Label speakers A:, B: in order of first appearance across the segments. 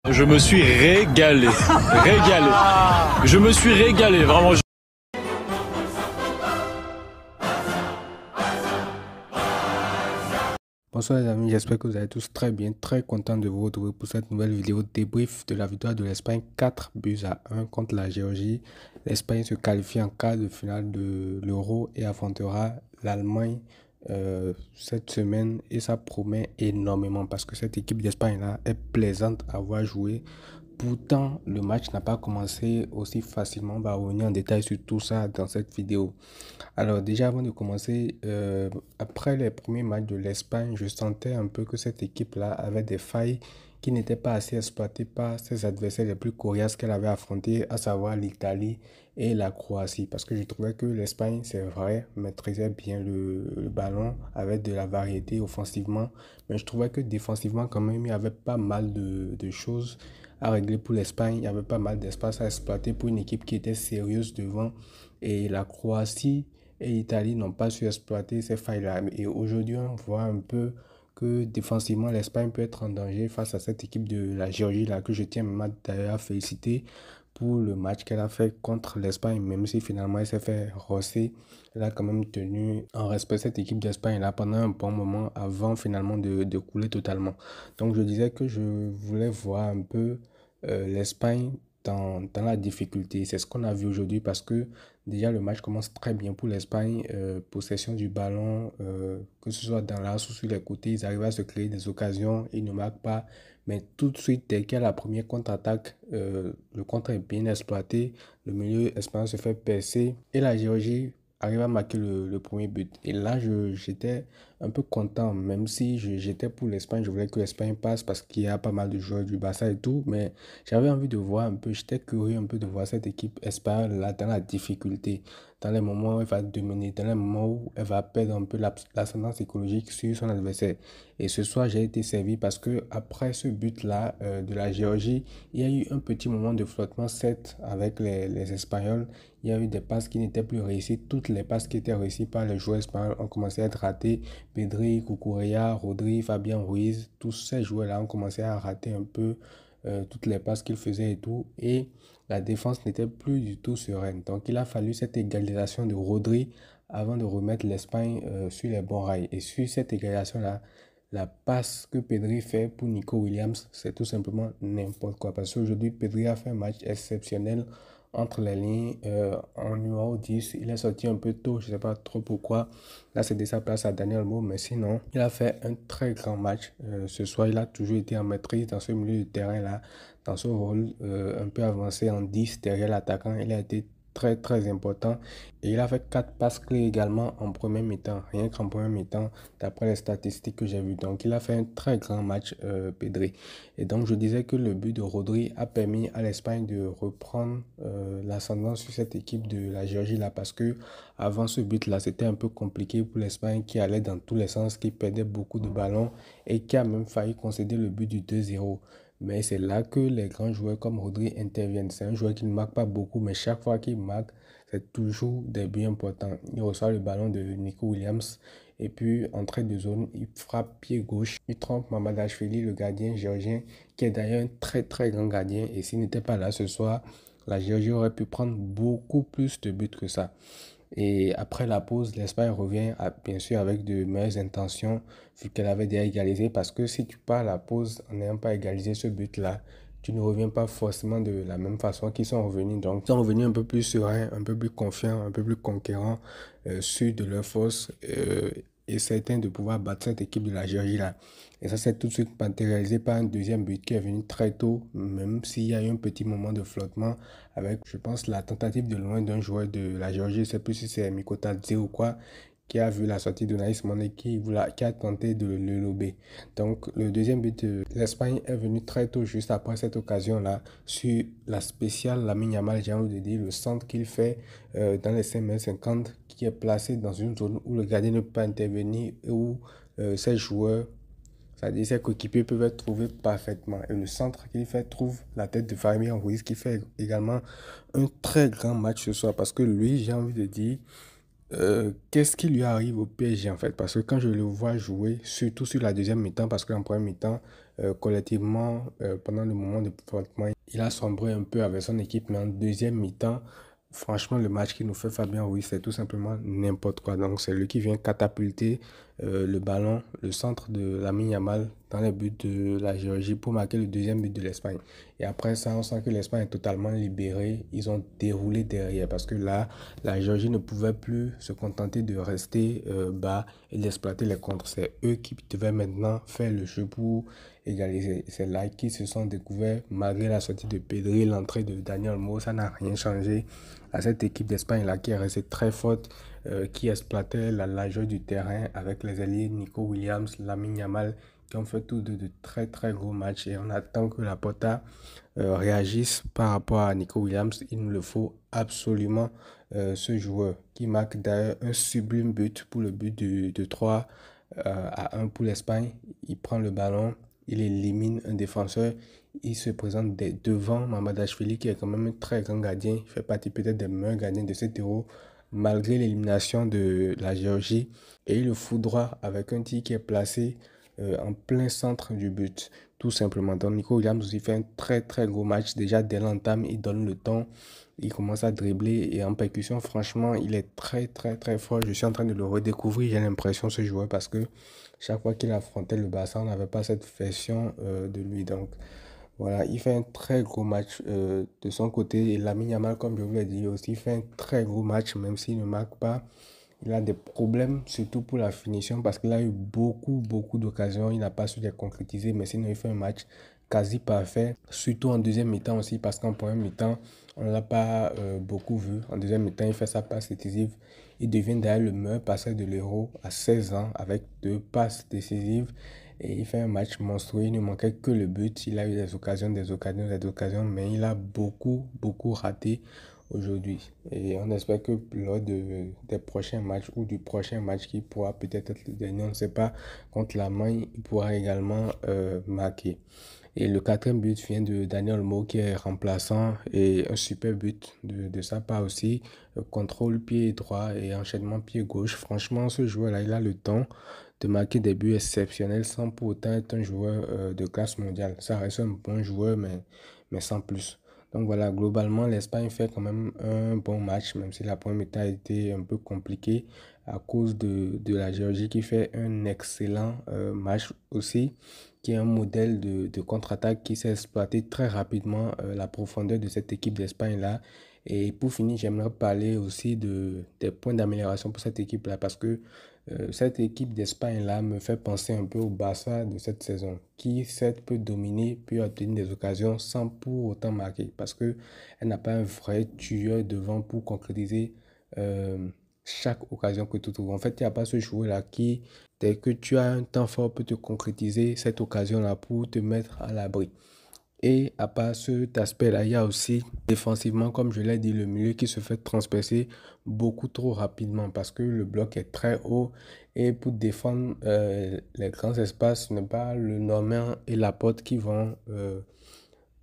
A: Je me suis régalé, régalé. Je me suis régalé, vraiment.
B: Bonsoir les amis, j'espère que vous allez tous très bien, très content de vous retrouver pour cette nouvelle vidéo débrief de la victoire de l'Espagne 4-1 contre la Géorgie. L'Espagne se qualifie en quart de finale de l'Euro et affrontera l'Allemagne cette semaine et ça promet énormément parce que cette équipe d'Espagne là est plaisante à voir jouer. Pourtant, le match n'a pas commencé aussi facilement. On va revenir en détail sur tout ça dans cette vidéo. Alors déjà, avant de commencer, après les premiers matchs de l'Espagne, je sentais un peu que cette équipe-là avait des failles qui n'étaient pas assez exploitées par ses adversaires les plus coriaces qu'elle avait affrontés, à savoir l'Italie et la Croatie. Parce que je trouvais que l'Espagne, c'est vrai, maîtrisait bien le ballon, avec de la variété offensivement. Mais je trouvais que défensivement, quand même, il y avait pas mal de choses à régler pour l'Espagne. Il y avait pas mal d'espace à exploiter pour une équipe qui était sérieuse devant. Et la Croatie et l'Italie n'ont pas su exploiter ces failles-là. Et aujourd'hui, on voit un peu que défensivement, l'Espagne peut être en danger face à cette équipe de la Géorgie, là, que je tiens d'ailleurs à féliciter pour le match qu'elle a fait contre l'Espagne, même si finalement elle s'est fait rosser. Elle a quand même tenu en respect cette équipe d'Espagne là pendant un bon moment avant finalement de couler totalement. Donc je disais que je voulais voir un peu l'Espagne dans la difficulté. C'est ce qu'on a vu aujourd'hui parce que déjà le match commence très bien pour l'Espagne. Possession du ballon, que ce soit dans l'axe ou sur les côtés, ils arrivent à se créer des occasions, ils ne marquent pas. Mais tout de suite, dès qu'il y a la première contre-attaque, le contre est bien exploité, le milieu espagnol se fait percer et la Géorgie arrive à marquer le premier but. Et là, j'étais un peu content, même si j'étais pour l'Espagne, je voulais que l'Espagne passe parce qu'il y a pas mal de joueurs du Barça et tout, mais j'avais envie de voir un peu, j'étais curieux un peu de voir cette équipe espagnole là dans la difficulté, dans les moments où elle va dominer, dans les moments où elle va perdre un peu l'ascendance psychologique sur son adversaire. Et ce soir, j'ai été servi parce que après ce but-là de la Géorgie, il y a eu un petit moment de flottement, certes, avec les Espagnols. Il y a eu des passes qui n'étaient plus réussies. Toutes les passes qui étaient réussies par les joueurs espagnols ont commencé à être ratées. Pedri, Cucurella, Rodri, Fabien Ruiz, tous ces joueurs-là ont commencé à rater un peu toutes les passes qu'ils faisaient et tout. Et la défense n'était plus du tout sereine. Donc il a fallu cette égalisation de Rodri avant de remettre l'Espagne sur les bons rails. Et sur cette égalisation-là, la passe que Pedri fait pour Nico Williams, c'est tout simplement n'importe quoi. Parce qu'aujourd'hui, Pedri a fait un match exceptionnel entre les lignes. En numéro 10, il est sorti un peu tôt, je ne sais pas trop pourquoi. Là, c'était sa place à Daniel Mo, mais sinon, il a fait un très grand match. Ce soir, il a toujours été en maîtrise dans ce milieu de terrain-là, dans ce rôle un peu avancé en 10 derrière l'attaquant. Il a été très important et il a fait 4 passes clés également en premier mi-temps, rien qu'en premier mi-temps d'après les statistiques que j'ai vues. Donc il a fait un très grand match Pedri. Et donc je disais que le but de Rodri a permis à l'Espagne de reprendre l'ascendant sur cette équipe de la Géorgie là, parce que avant ce but là c'était un peu compliqué pour l'Espagne qui allait dans tous les sens, qui perdait beaucoup de ballons et qui a même failli concéder le but du 2-0. Mais c'est là que les grands joueurs comme Rodri interviennent. C'est un joueur qui ne marque pas beaucoup, mais chaque fois qu'il marque, c'est toujours des buts importants. Il reçoit le ballon de Nico Williams et puis entrée de zone, il frappe pied gauche. Il trompe Mamardashvili, le gardien géorgien, qui est d'ailleurs un très grand gardien. Et s'il n'était pas là ce soir, la Géorgie aurait pu prendre beaucoup plus de buts que ça. Et après la pause, l'Espagne revient bien sûr avec de meilleures intentions vu qu'elle avait déjà égalisé. Parce que si tu pars à la pause en n'ayant pas égalisé ce but-là, tu ne reviens pas forcément de la même façon qu'ils sont revenus. Donc, ils sont revenus un peu plus sereins, un peu plus confiants, un peu plus conquérants, sûrs de leur force et certains de pouvoir battre cette équipe de la Géorgie là. Et ça s'est tout de suite matérialisé par un deuxième but qui est venu très tôt, même s'il y a eu un petit moment de flottement avec, je pense, la tentative de loin d'un joueur de la Géorgie, je ne sais plus si c'est Mikotadze ou quoi, qui a vu la sortie de Naïs Monet qui a tenté de le lober. Donc le deuxième but de l'Espagne est venu très tôt, juste après cette occasion-là, sur la spéciale Lamine Yamal, j'ai envie de dire, le centre qu'il fait dans les 5m50, qui est placé dans une zone où le gardien ne peut pas intervenir et où ses joueurs, c'est-à-dire ses coéquipiers peuvent être trouvés parfaitement. Et le centre qu'il fait trouve la tête de Fabien Ruiz qui fait également un très grand match ce soir. Parce que lui, j'ai envie de dire, qu'est-ce qui lui arrive au PSG en fait? Parce que quand je le vois jouer, surtout sur la deuxième mi-temps, parce qu'en première mi-temps, collectivement, pendant le moment de flottement, il a sombré un peu avec son équipe, mais en deuxième mi-temps, franchement, le match qu'il nous fait Fabien Ruiz, c'est tout simplement n'importe quoi. Donc, c'est lui qui vient catapulter le ballon, le centre de Lamine Yamal dans les buts de la Géorgie pour marquer le deuxième but de l'Espagne. Et après ça, on sent que l'Espagne est totalement libérée. Ils ont déroulé derrière parce que là, la Géorgie ne pouvait plus se contenter de rester bas et d'exploiter les contres. C'est eux qui devaient maintenant faire le jeu pour égaliser. C'est là qu'ils se sont découverts, malgré la sortie de Pedri, l'entrée de Daniel Olmo, ça n'a rien changé à cette équipe d'Espagne-là qui est restée très forte, qui exploitait la largeur du terrain avec les alliés Nico Williams, Lamine Yamal, qui ont fait tous de très très gros matchs. Et on attend que la Porta réagisse par rapport à Nico Williams. Il nous le faut absolument, ce joueur qui marque d'ailleurs un sublime but pour le but de 3 à 1 pour l'Espagne. Il prend le ballon, il élimine un défenseur, il se présente devant Mamadashvili qui est quand même un très grand gardien. Il fait partie peut-être des meilleurs gardiens de cet Euro malgré l'élimination de la Géorgie. Et il le foudroie avec un tir qui est placé en plein centre du but, tout simplement. Donc Nico Williams aussi fait un très très gros match. Déjà dès l'entame, il donne le temps, il commence à dribbler et en percussion, franchement, il est très très très fort. Je suis en train de le redécouvrir, j'ai l'impression, ce joueur, parce que chaque fois qu'il affrontait le Barça, on n'avait pas cette version de lui. Donc voilà, il fait un très gros match de son côté. Et Lamine Yamal, comme je vous l'ai dit aussi, fait un très gros match, même s'il ne marque pas. Il a des problèmes, surtout pour la finition, parce qu'il a eu beaucoup d'occasions. Il n'a pas su les concrétiser, mais sinon, il fait un match quasi parfait, surtout en deuxième mi-temps aussi, parce qu'en première mi-temps, on ne l'a pas beaucoup vu. En deuxième mi-temps, il fait sa passe décisive. Il devient d'ailleurs le meilleur passeur de l'Euro à 16 ans, avec 2 passes décisives. Et il fait un match monstrueux. Il ne manquait que le but. Il a eu des occasions, mais il a beaucoup raté aujourd'hui. Et on espère que lors des prochains matchs ou du prochain match qui pourra peut-être être le dernier, on ne sait pas, contre l'Allemagne, il pourra également marquer. Et le quatrième but vient de Daniel Olmo qui est remplaçant et un super but de sa part aussi. Contrôle pied droit et enchaînement pied gauche. Franchement, ce joueur-là, il a le temps de marquer des buts exceptionnels sans pour autant être un joueur de classe mondiale. Ça reste un bon joueur, mais sans plus. Donc voilà, globalement, l'Espagne fait quand même un bon match, même si la première mi-temps a été un peu compliquée à cause de la Géorgie qui fait un excellent match aussi, qui est un modèle de contre-attaque qui s'est exploité très rapidement la profondeur de cette équipe d'Espagne-là. Et pour finir, j'aimerais parler aussi des points d'amélioration pour cette équipe-là parce que cette équipe d'Espagne-là me fait penser un peu au Barça de cette saison, qui certes peut dominer, peut obtenir des occasions sans pour autant marquer, parce qu'elle n'a pas un vrai tueur devant pour concrétiser chaque occasion que tu trouves. En fait, il n'y a pas ce joueur-là qui, dès que tu as un temps fort, peut te concrétiser cette occasion-là pour te mettre à l'abri. Et à part cet aspect-là, il y a aussi défensivement, comme je l'ai dit, le milieu qui se fait transpercer beaucoup trop rapidement parce que le bloc est très haut. Et pour défendre les grands espaces, ce n'est pas le Normand et la Porte qui vont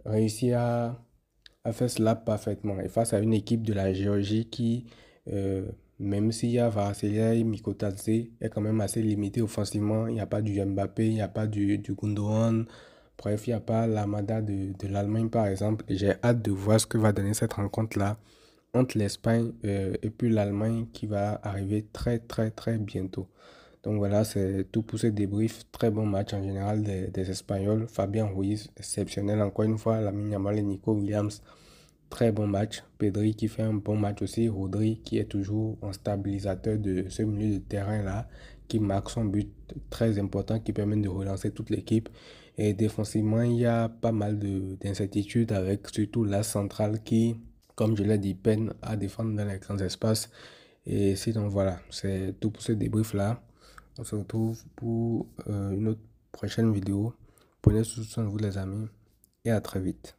B: réussir à faire cela parfaitement. Et face à une équipe de la Géorgie qui, même s'il y a Varsevia et Mikotadze, est quand même assez limité offensivement. Il n'y a pas du Mbappé, il n'y a pas du Gundogan. Bref, il n'y a pas l'Armada de l'Allemagne, par exemple. Et j'ai hâte de voir ce que va donner cette rencontre-là entre l'Espagne et puis l'Allemagne qui va arriver très bientôt. Donc voilà, c'est tout pour ce débrief. Très bon match en général des Espagnols. Fabien Ruiz, exceptionnel encore une fois. Lamine Yamal et Nico Williams, très bon match. Pedri qui fait un bon match aussi. Rodri qui est toujours un stabilisateur de ce milieu de terrain-là, qui marque son but très important, qui permet de relancer toute l'équipe. Et défensivement, il y a pas mal d'incertitudes avec surtout la centrale qui, comme je l'ai dit, peine à défendre dans les grands espaces. Et sinon, voilà, c'est tout pour ce débrief-là. On se retrouve pour une autre prochaine vidéo. Prenez soin de vous les amis et à très vite.